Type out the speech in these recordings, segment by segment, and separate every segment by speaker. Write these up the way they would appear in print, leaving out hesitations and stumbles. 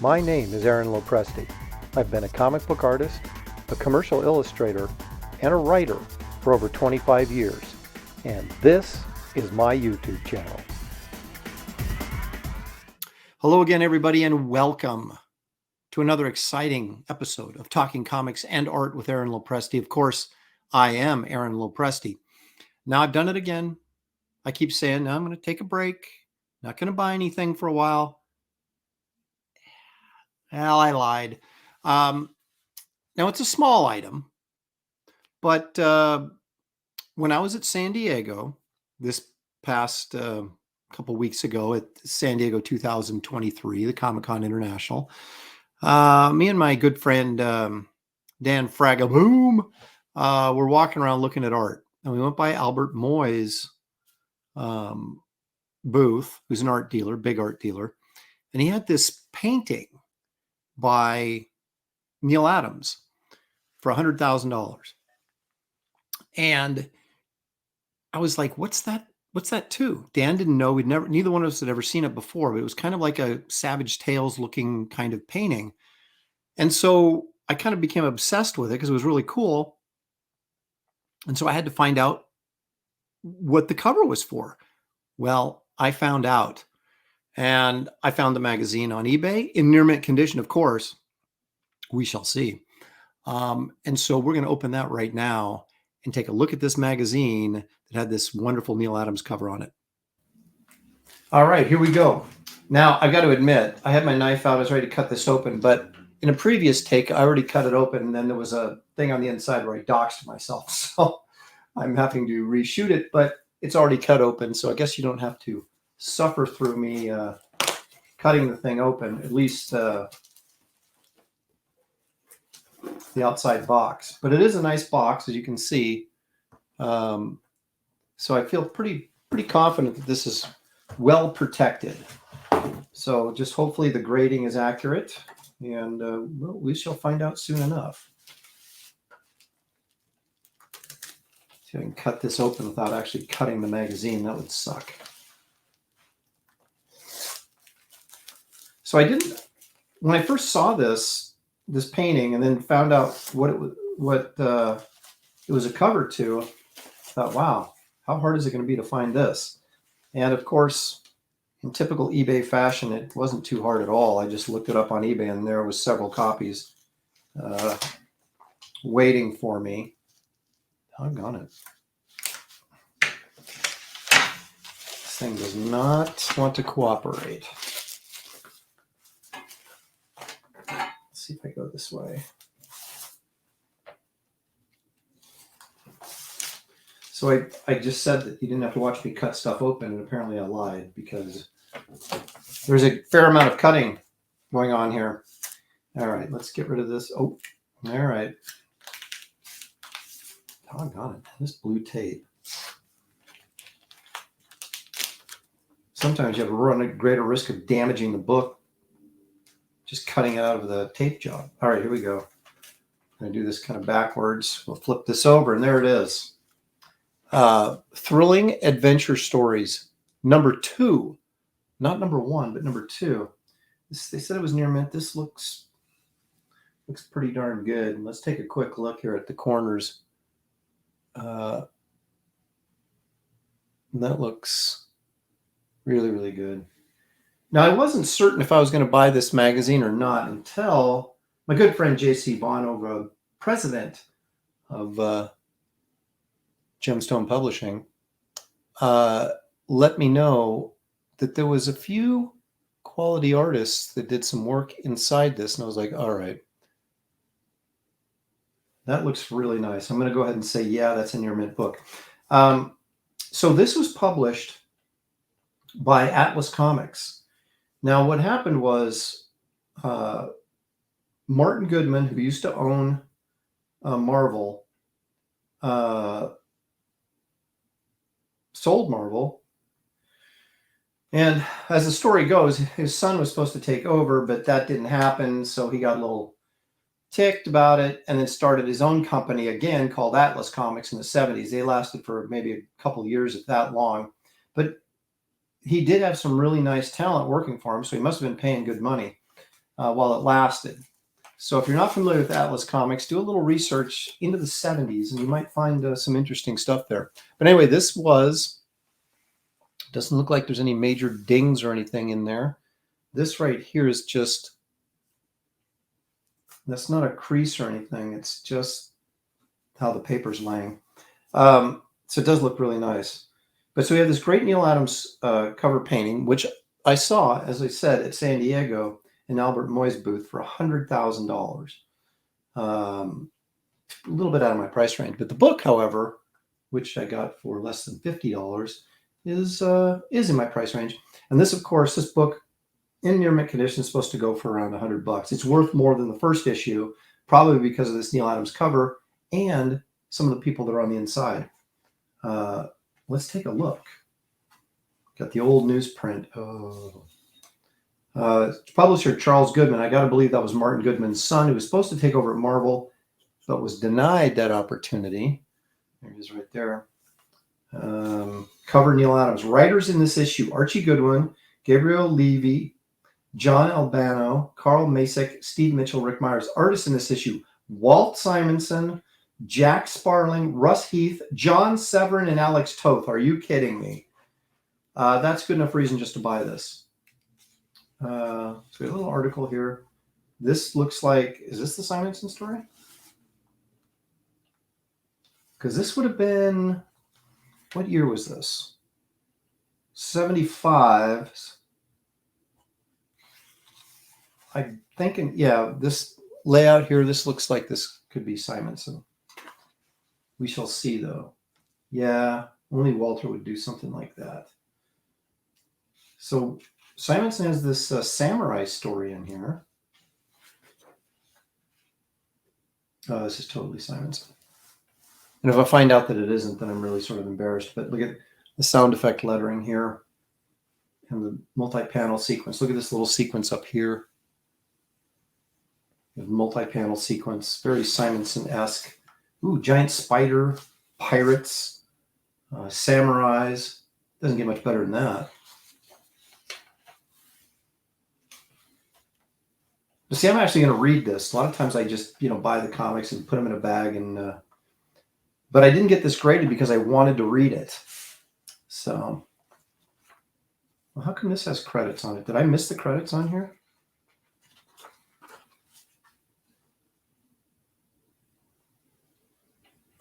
Speaker 1: My name is Aaron Lopresti. I've been a comic book artist, a commercial illustrator, and a writer for over 25 years. And this is my YouTube channel.
Speaker 2: Hello again, everybody, and welcome to another exciting episode of Talking Comics and Art with Aaron Lopresti. Of course, I am Aaron Lopresti. Now, I've done it again. I keep saying, now I'm going to take a break. Not going to buy anything for a while. Well, I lied. Now, it's a small item, but when I was at San Diego this past couple weeks ago at San Diego 2023, the Comic-Con International, me and my good friend Dan Fragaboom were walking around looking at art. And we went by Albert Moy's booth, who's an art dealer, big art dealer. And he had this painting by Neil Adams for $100,000. And I was like, what's that? What's that too? Dan didn't know. Neither one of us had ever seen it before, but it was kind of like a Savage Tales looking kind of painting. And so I kind of became obsessed with it because it was really cool. And so I had to find out what the cover was for. Well, I found out. And I found the magazine on eBay in near mint condition, of course. We shall see. And so we're going to open that right now and take a look at this magazine that had this wonderful Neil Adams cover on it. All right, here we go. Now, I've got to admit, I had my knife out. I was ready to cut this open, but in a previous take, I already cut it open, and then there was a thing on the inside where I doxed myself. So I'm having to reshoot it, but it's already cut open, so I guess you don't have to suffer through me cutting the thing open, at least the outside box. But it is a nice box, as you can see. So I feel pretty confident that this is well protected. So just hopefully the grading is accurate, and well, we shall find out soon enough. See if I can cut this open without actually cutting the magazine. That would suck. So I didn't, when I first saw this painting and then found out what it was a cover to, I thought, wow, how hard is it going to be to find this? And of course, in typical eBay fashion, it wasn't too hard at all. I just looked it up on eBay and there was several copies waiting for me. Doggone it. This thing does not want to cooperate. See if I go this way. So I just said that you didn't have to watch me cut stuff open, and apparently I lied because there's a fair amount of cutting going on here. All right, let's get rid of this. Oh, all right. Doggone it, this blue tape. Sometimes you have to run a greater risk of damaging the book just cutting it out of the tape job. All right, here we go. I'm going to do this kind of backwards. We'll flip this over, and there it is. Thrilling Adventure Stories, number 2. Not number 1, but number 2. They said it was near mint. This looks pretty darn good. Let's take a quick look here at the corners. That looks really, really good. Now, I wasn't certain if I was going to buy this magazine or not until my good friend J.C. Bonova, president of Gemstone Publishing, let me know that there was a few quality artists that did some work inside this. And I was like, all right, that looks really nice. I'm going to go ahead and say, yeah, that's a near mint book. So this was published by Atlas Comics. Now, what happened was Martin Goodman, who used to own Marvel, sold Marvel. And as the story goes, his son was supposed to take over, but that didn't happen. So he got a little ticked about it and then started his own company again called Atlas Comics in the 70s. They lasted for maybe a couple of years, if that long. But he did have some really nice talent working for him, so he must have been paying good money. while it lasted. So if you're not familiar with Atlas Comics, do a little research into the 70s and you might find some interesting stuff there. But anyway, this doesn't look like there's any major dings or anything in there. This right here is just, that's not a crease or anything. It's just how the paper's laying. So it does look really nice. But so we have this great Neil Adams cover painting, which I saw, as I said, at San Diego in Albert Moy's booth for $100,000. A little bit out of my price range. But the book, however, which I got for less than $50, is in my price range. And this, of course, this book in near mint condition is supposed to go for around $100. It's worth more than the first issue, probably because of this Neil Adams cover and some of the people that are on the inside. Let's take a look. Got the old newsprint. Publisher Charles Goodman. I got to believe that was Martin Goodman's son, who was supposed to take over at Marvel, but was denied that opportunity. There it is right there. Cover Neil Adams. Writers in this issue: Archie Goodwin, Gabriel Levy, John Albano, Carl Masick, Steve Mitchell, Rick Myers. Artists in this issue: Walt Simonson, Jack Sparling, Russ Heath, John Severin, and Alex Toth. Are you kidding me? That's good enough reason just to buy this. So we have a little article here. This looks like, is this the Simonson story? Because this would have been, what year was this? 75. I'm thinking, yeah, this layout here, this looks like this could be Simonson. We shall see, though. Yeah, only Walter would do something like that. So Simonson has this samurai story in here. Oh, this is totally Simonson. And if I find out that it isn't, then I'm really sort of embarrassed. But look at the sound effect lettering here and the multi-panel sequence. Look at this little sequence up here. The multi-panel sequence, very Simonson-esque. Ooh, giant spider, pirates, samurais. Doesn't get much better than that. But see, I'm actually going to read this. A lot of times I just, buy the comics and put them in a bag. But I didn't get this graded because I wanted to read it. So, well, how come this has credits on it? Did I miss the credits on here?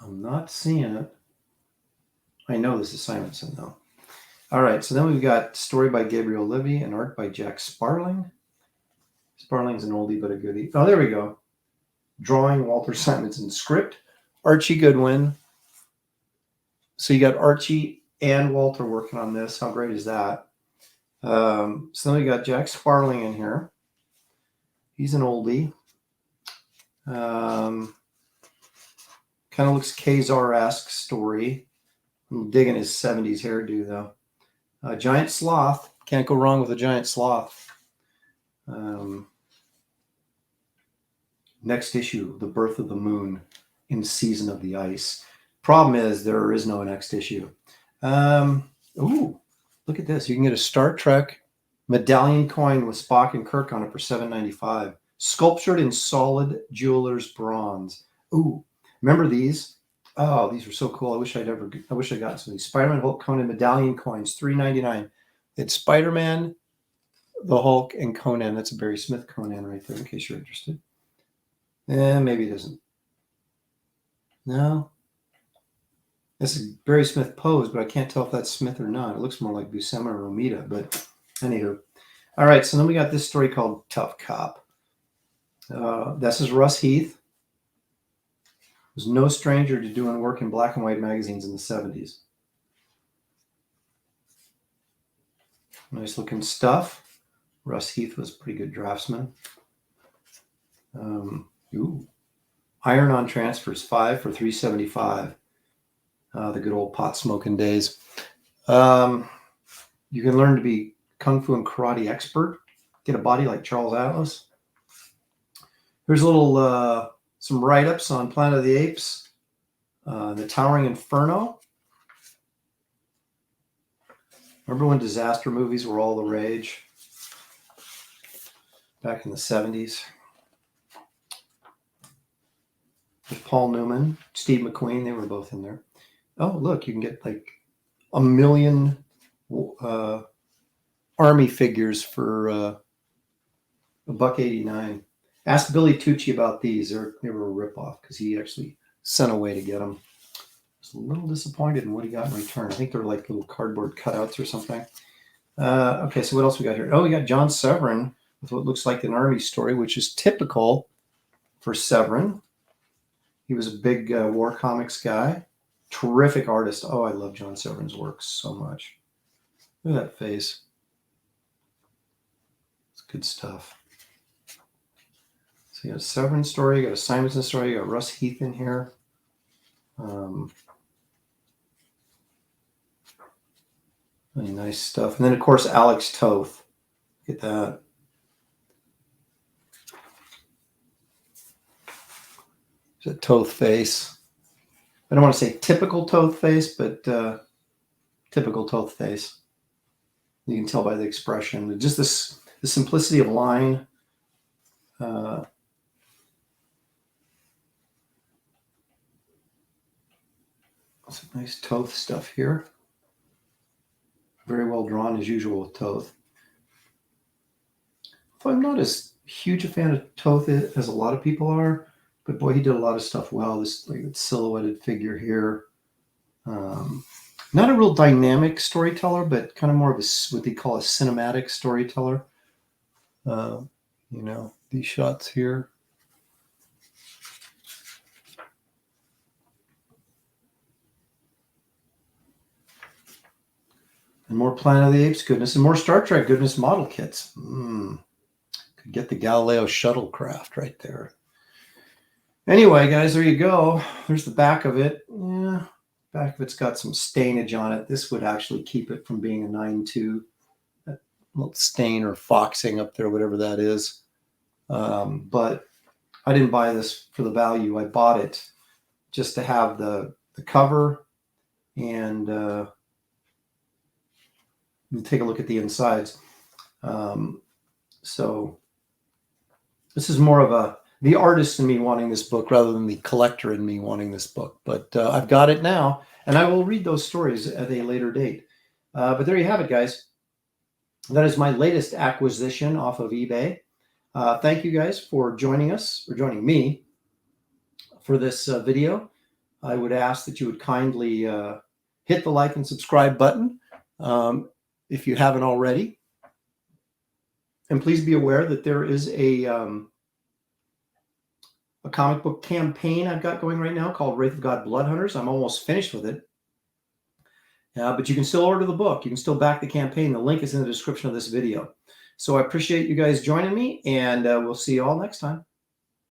Speaker 2: I'm not seeing it. I know this is Simonson, though. All right, so then we've got story by Gabriel Levy and art by Jack Sparling. Sparling's an oldie but a goodie. Oh, there we go. Drawing Walter Simonson. Script Archie Goodwin. So you got Archie and Walter working on this. How great is that? So then we got Jack Sparling in here. He's an oldie. Kind of looks Kazar-esque story. I'm digging his 70s hairdo, though. Giant Sloth. Can't go wrong with a giant sloth. Next issue, The Birth of the Moon in Season of the Ice. Problem is, there is no next issue. Ooh, look at this. You can get a Star Trek medallion coin with Spock and Kirk on it for $7.95. Sculptured in solid jeweler's bronze. Ooh, remember these? Oh, these were so cool. I wish I'd gotten some of these. Spider-Man, Hulk, Conan medallion coins, $3.99. It's Spider-Man, the Hulk, and Conan. That's a Barry Smith Conan right there, in case you're interested. Maybe it isn't. No. This is Barry Smith pose, but I can't tell if that's Smith or not. It looks more like Buscema or Romita, but anywho. All right, so then we got this story called Tough Cop. This is Russ Heath. Was no stranger to doing work in black and white magazines in the 70s. Nice looking stuff. Russ Heath was a pretty good draftsman. Iron on Transfers, 5 for $3.75. The good old pot smoking days. You can learn to be kung fu and karate expert. Get a body like Charles Atlas. Here's a little some write-ups on Planet of the Apes, The Towering Inferno. Remember when disaster movies were all the rage? back in the 70s. With Paul Newman, Steve McQueen, they were both in there. Oh, look, you can get like 1 million Army figures for $1.89. Ask Billy Tucci about these. They were a ripoff because he actually sent away to get them. I was a little disappointed in what he got in return. I think they're like little cardboard cutouts or something. Okay, so what else we got here? Oh, we got John Severin with what looks like an Army story, which is typical for Severin. He was a big war comics guy. Terrific artist. Oh, I love John Severin's work so much. Look at that face. It's good stuff. So you got a Severin story, you got a Simonson story, you got Russ Heath in here. Really nice stuff. And then, of course, Alex Toth. Look at that. It's a Toth face. I don't want to say typical Toth face, but typical Toth face. You can tell by the expression. Just the simplicity of line. Some nice Toth stuff here. Very well drawn as usual with Toth. I'm not as huge a fan of Toth as a lot of people are, but boy, he did a lot of stuff well. This like silhouetted figure here. Not a real dynamic storyteller, but kind of more of a what they call a cinematic storyteller. You know, these shots here. And more Planet of the Apes goodness and more Star Trek goodness model kits. Could get the Galileo shuttlecraft right there. Anyway, guys, there you go. There's the back of it. Yeah, back of it's got some stainage on it. This would actually keep it from being a 9.2. That little stain or foxing up there, whatever that is. But I didn't buy this for the value. I bought it just to have the cover and take a look at the insides. So this is more of the artist in me wanting this book rather than the collector in me wanting this book. But I've got it now, and I will read those stories at a later date. But there you have it, guys. That is my latest acquisition off of eBay. Thank you guys for joining us, or joining me for this video. I would ask that you would kindly hit the like and subscribe button if you haven't already. And please be aware that there is a comic book campaign I've got going right now called Wraith of God Blood Hunters. I'm almost finished with it. But you can still order the book. You can still back the campaign. The link is in the description of this video. So I appreciate you guys joining me, and we'll see you all next time.